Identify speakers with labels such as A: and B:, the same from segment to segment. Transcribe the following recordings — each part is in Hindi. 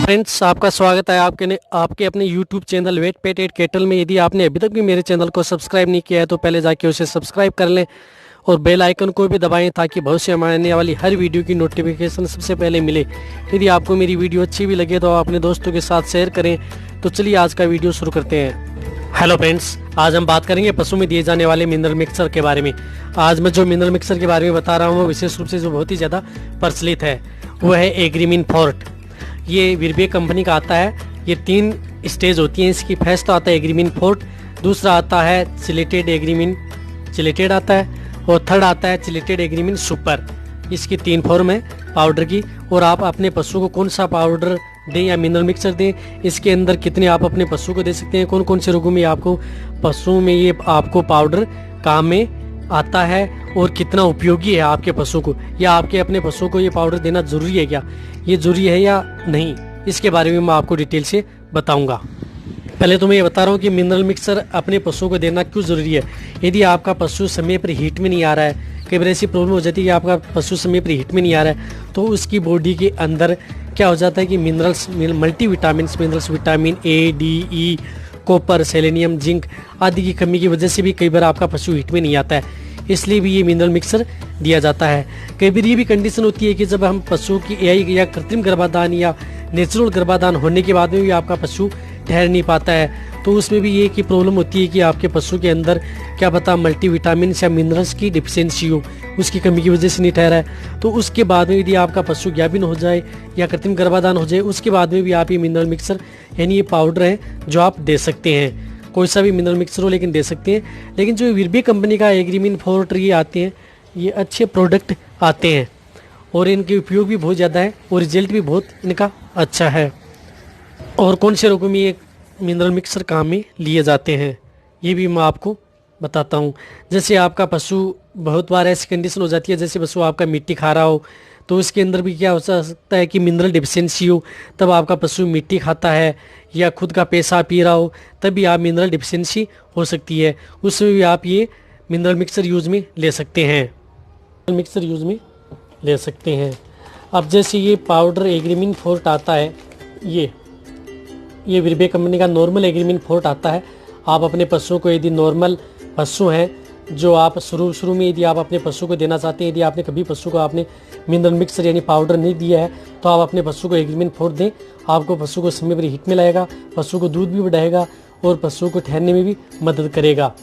A: फ्रेंड्स, आपका स्वागत है आपके अपने YouTube चैनल वेट पेट एट केटल में। यदि आपने अभी तक भी मेरे चैनल को सब्सक्राइब नहीं किया है तो पहले जाके उसे सब्सक्राइब कर लें और बेल आइकन को भी दबाएं ताकि भविष्य में आने वाली हर वीडियो की नोटिफिकेशन सबसे पहले मिले। यदि आपको मेरी वीडियो अच्छी भी लगे तो आप अपने दोस्तों के साथ शेयर करें। तो चलिए आज का वीडियो शुरू करते हैं। हेलो फ्रेंड्स, आज हम बात करेंगे पशु में दिए जाने वाले मिनरल मिक्सर के बारे में। आज मैं जो मिनरल मिक्सर के बारे में बता रहा हूँ वो विशेष रूप से जो बहुत ही ज़्यादा प्रचलित है वो है एग्रीमीन फोर्ट। ये विरबे कंपनी का आता है। ये 3 स्टेज होती हैं इसकी। फर्स्ट आता है एग्रीमीन फोर्ट, दूसरा आता है चिलेटेड एग्रीमीन चिलेटेड आता है और थर्ड आता है चिलेटेड एग्रीमीन सुपर। इसकी 3 फॉर्म है पाउडर की। और आप अपने पशु को कौन सा पाउडर दें या मिनरल मिक्सर दें, इसके अंदर कितने आप अपने पशु को दे सकते हैं, कौन कौन से रोगों में आपको पशु में ये आपको पाउडर काम में आता है और कितना उपयोगी है आपके पशु को, या आपके अपने पशु को ये पाउडर देना जरूरी है, क्या ये जरूरी है या नहीं, इसके बारे में मैं आपको डिटेल से बताऊंगा। पहले तो मैं ये बता रहा हूँ कि मिनरल मिक्सर अपने पशु को देना क्यों जरूरी है। यदि आपका पशु समय पर हीट में नहीं आ रहा है, कई बार ऐसी प्रॉब्लम हो जाती है कि आपका पशु समय पर हीट में नहीं आ रहा है, तो उसकी बॉडी के अंदर क्या हो जाता है कि minerals multivitamins minerals vitamin A, D, E, copper, selenium, zinc आदि की कमी की वजह से भी कई बार आपका पशु हीट में नहीं आता है। इसलिए भी ये मिनरल मिक्सर दिया जाता है। कई बार ये भी कंडीशन होती है कि जब हम पशु की एआई या कृत्रिम गर्भाधान या नेचुरल गर्भाधान होने के बाद में भी आपका पशु ठहर नहीं पाता है, तो उसमें भी ये की प्रॉब्लम होती है कि आपके पशु के अंदर क्या पता मल्टीविटामिन या मिनरल्स की डिफिशियंसी हो, उसकी कमी की वजह से नहीं ठहरा है। तो उसके बाद में यदि आपका पशु ज्ञाबिन हो जाए या कृत्रिम गर्भाधान हो जाए, उसके बाद में भी आप ये मिनरल मिक्सर यानी ये पाउडर है जो आप दे सकते हैं। कोई सा भी मिनरल मिक्सर हो लेकिन दे सकते हैं। लेकिन जो विरबे कंपनी का एग्रीमीन फोर्ट ये आते हैं, ये अच्छे प्रोडक्ट आते हैं और इनके उपयोग भी बहुत ज़्यादा है और रिजल्ट भी बहुत इनका अच्छा है। और कौन से रोगों में ये मिनरल मिक्सर काम में लिए जाते हैं ये भी मैं आपको बताता हूँ। जैसे आपका पशु बहुत बार ऐसी कंडीशन हो जाती है, जैसे पशु आपका मिट्टी खा रहा हो तो उसके अंदर भी क्या हो सकता है कि मिनरल डिफिशियंसी हो, तब आपका पशु मिट्टी खाता है या खुद का पेशाब पी रहा हो तब भी आप मिनरल डिफिशियंसी हो सकती है, उसमें भी आप ये मिनरल मिक्सर यूज़ में ले सकते हैं। मिक्सर यूज़ में ले सकते हैं। अब जैसे ये पाउडर एग्रीमीन फोर्ट आता है, ये विरबे कंपनी का नॉर्मल एग्रीमीन फोर्ट आता है। आप अपने पशु को यदि नॉर्मल पशु हैं जो आप शुरू में यदि आप अपने पशु को देना चाहते हैं, यदि आपने कभी पशु को आपने मिनरल मिक्सर यानी पाउडर नहीं दिया है तो आप अपने पशु को एग्रीमीन फोर्ट दें। आपको पशु को समय पर हिट में लाएगा, पशु को दूध भी बढ़ाएगा और पशु को ठहरने में भी मदद करेगा।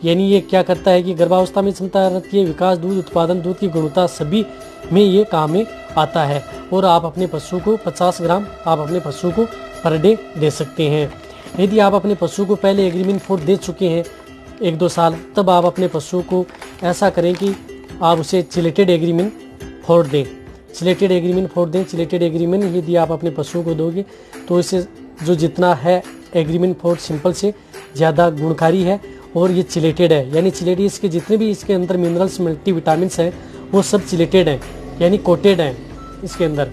A: यानी ये क्या करता है कि गर्भावस्था में क्षमता रहती है, विकास, दूध उत्पादन, दूध की गुणवत्ता सभी में ये काम में आता है। और आप अपने पशु को 50 ग्राम आप अपने पशु को पर डे दे सकते हैं। यदि आप अपने पशु को पहले एग्रीमीन फोर्ट दे चुके हैं 1-2 साल, तब आप अपने पशु को ऐसा करें कि आप उसे चिलेटेड एग्रीमीन फोर्ट दें। चिलेटेड एग्रीमीन फोर्ट दें। चिलेटेड एग्रीमीन यदि आप अपने पशु को दोगे तो इसे जो जितना है एग्रीमीन फोर्ट सिंपल से ज़्यादा गुणकारी है और ये चिलेटेड है, यानी चिलेटेड इसके जितने भी इसके अंदर मिनरल्स मल्टीविटामिन्स हैं वो सब चिलेटेड हैं यानी कोटेड हैं इसके अंदर।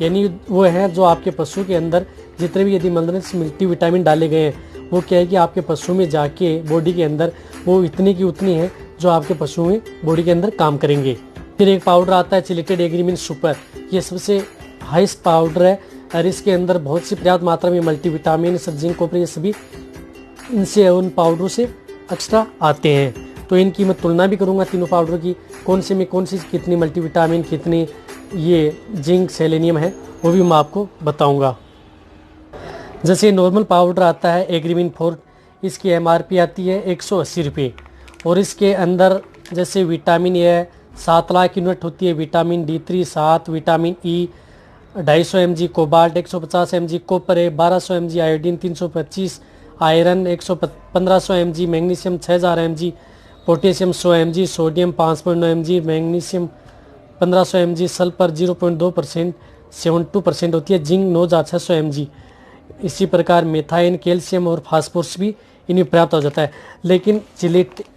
A: यानी वो हैं जो आपके पशु के अंदर जितने भी यदि मिनरल्स मल्टीविटामिन डाले गए हैं वो क्या है कि आपके पशु में जाके बॉडी के अंदर वो इतनी की उतनी है जो आपके पशु में बॉडी के अंदर काम करेंगे। फिर एक पाउडर आता है चिलेटेड एग्रीमीन सुपर। ये सबसे हाईएस्ट पाउडर है और इसके अंदर बहुत सी पर्याप्त मात्रा में मल्टीविटामिन, जिंक, कॉपर ये सभी इनसे उन पाउडरों से एक्स्ट्रा आते हैं। तो इनकी मैं तुलना भी करूँगा तीनों पाउडर की, कौन से में कौन सी कितनी मल्टीविटामिन, कितनी ये जिंक, सेलेनियम है वो भी मैं आपको बताऊँगा। जैसे नॉर्मल पाउडर आता है एग्रीमीन फोर्ट, इसकी MRP आती है 180 रुपये और इसके अंदर जैसे विटामिन ए 7 लाख यूनिट होती है, vitamin D3 7, vitamin E 250 mg, cobalt 150 mg, copper है 1200 mg, iodine 325, iron 1500 mg, magnesium 6000 mg, potassium 100 mg, sodium 5.9 mg, magnesium 1500 mg, sulphur 0.2% 72% होती है, जिंक 9600 mg। इसी प्रकार मेथाइन, कैल्शियम और फास्फोरस भी इन्हें प्राप्त हो जाता है। लेकिन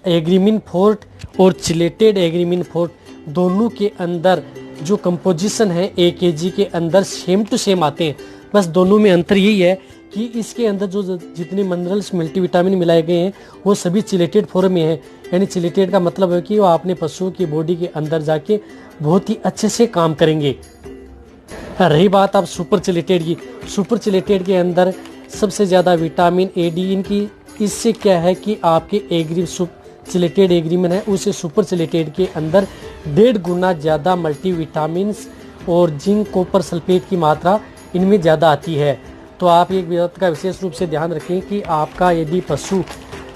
A: एग्रीमीन फोर्ट और चिलेटेड एग्रीमीन फोर्ट दोनों के अंदर जो कंपोजिशन है 1 kg के अंदर सेम टू सेम आते हैं। बस दोनों में अंतर यही है कि इसके अंदर जो जितने मिनरल्स मल्टीविटामिन मिलाए गए हैं वो सभी चिलेटेड फॉर्म में है। यानी चिलेटेड का मतलब है कि वो अपने पशु की बॉडी के अंदर जाके बहुत ही अच्छे से काम करेंगे। रही बात आप सुपर चिलेटेड की, सुपर चिलेटेड के अंदर सबसे ज़्यादा विटामिन ए डी इनकी, इससे क्या है कि आपके एग्री चिलेटेड एग्रीमेंट है उसे सुपर चिलेटेड के अंदर 1.5 गुना ज़्यादा मल्टीविटामिन्स और जिंक कॉपर सल्फेट की मात्रा इनमें ज़्यादा आती है। तो आप एक बात का विशेष रूप से ध्यान रखें कि आपका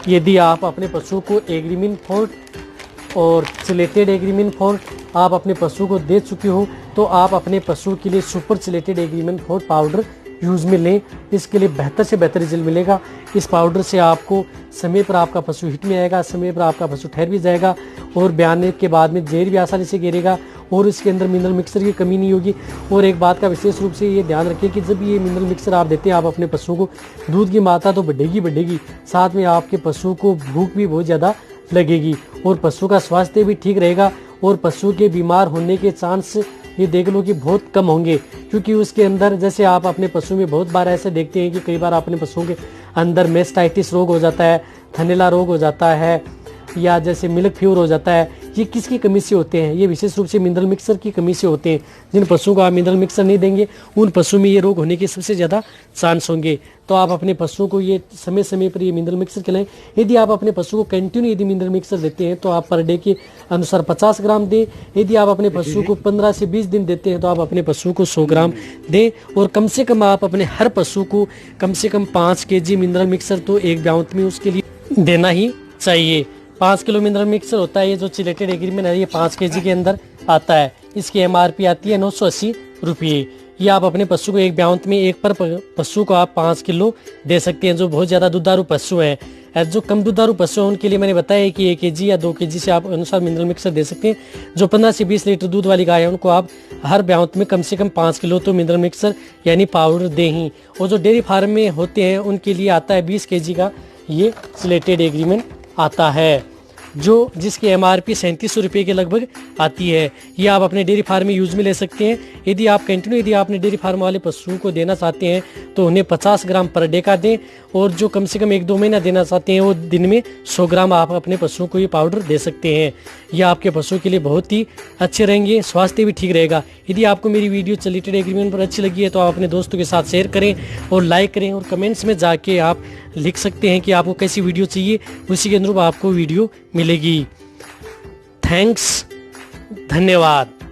A: यदि आप अपने पशु को एग्रीमिन फोर्ट और चिलेटेड एग्रीमिन फोर्ट आप अपने पशु को दे चुके हो तो आप अपने पशु के लिए super chelated Agrimin forte powder use में लें। इसके लिए बेहतर से बेहतर रिजल्ट मिलेगा। इस पाउडर से आपको समय पर आपका पशु हिट में आएगा, समय पर आपका पशु ठहर भी जाएगा और ब्याने के बाद में जेर भी आसानी से गिरेगा और इसके अंदर मिनरल मिक्सर की कमी नहीं होगी। और एक बात का विशेष रूप से ये ध्यान रखें कि जब ये मिनरल मिक्सर आप देते हैं आप अपने पशु को, दूध की मात्रा तो बढ़ेगी, साथ में आपके पशु को भूख भी बहुत ज़्यादा लगेगी और पशु का स्वास्थ्य भी ठीक रहेगा और पशु के बीमार होने के चांस ये देख लो कि बहुत कम होंगे। क्योंकि उसके अंदर जैसे आप अपने पशु में बहुत बार ऐसे देखते हैं कि कई बार अपने पशुओं के अंदर मेस्टाइटिस रोग हो जाता है, थनेला रोग हो जाता है या जैसे मिल्क फीवर हो जाता है। ये किसकी कमी से होते हैं? ये विशेष रूप से मिनरल मिक्सर की कमी से होते हैं। जिन पशुओं को आप मिनरल मिक्सर नहीं देंगे उन पशुओं में ये रोग होने के सबसे ज़्यादा चांस होंगे। तो आप अपने पशुओं को ये समय समय पर ये मिनरल मिक्सर खिलाएं। यदि आप अपने पशु को कंटिन्यू यदि मिनरल मिक्सर देते हैं तो आप पर डे के अनुसार 50 ग्राम दें। यदि आप अपने पशु को 15 से 20 दिन देते हैं तो आप अपने पशु को 100 ग्राम दें। और कम से कम आप अपने हर पशु को कम से कम 5 kg मिनरल मिक्सर तो एक ब्याउत में उसके लिए देना ही चाहिए। 5 किलो मिनरल मिक्सर होता है। ये जो चिलेटेड एग्रीमेंट है ये 5 kg के अंदर आता है। इसकी MRP आती है 980 रुपये। ये आप अपने पशु को एक ब्याउत में एक पर पशु को आप 5 किलो दे सकते हैं। जो बहुत ज़्यादा दुधारू पशु हैं, जो कम दुधारू पशु हैं उनके लिए मैंने बताया कि 1 kg या 2 kg से आप अनुसार मिनरल मिक्सर दे सकते हैं। जो 15 से 20 लीटर दूध वाली गाय है उनको आप हर ब्याउत में कम से कम 5 किलो तो मिनरल मिक्सर यानी पाउडर दें ही। और जो डेयरी फार्म में होते हैं उनके लिए आता है 20 kg का ये चिलेटेड एग्रीमेंट आता है, जिसकी MRP 3700 रुपये के लगभग आती है। ये आप अपने डेयरी फार्म में यूज़ में ले सकते हैं। यदि आप यदि आपने डेयरी फार्म वाले पशुओं को देना चाहते हैं तो उन्हें 50 ग्राम पर डे का दें और जो कम से कम 1-2 महीना देना चाहते हैं वो दिन में 100 ग्राम आप अपने पशुओं को ये पाउडर दे सकते हैं। यह आपके पशु के लिए बहुत ही अच्छे रहेंगे, स्वास्थ्य भी ठीक रहेगा। यदि आपको मेरी वीडियो चिलेटेड एग्रीमेंट पर अच्छी लगी है तो आप अपने दोस्तों के साथ शेयर करें और लाइक करें और कमेंट्स में जाके आप लिख सकते हैं कि आपको कैसी वीडियो चाहिए, उसी के अनुरूप आपको वीडियो मिलेगी। थैंक्स, धन्यवाद।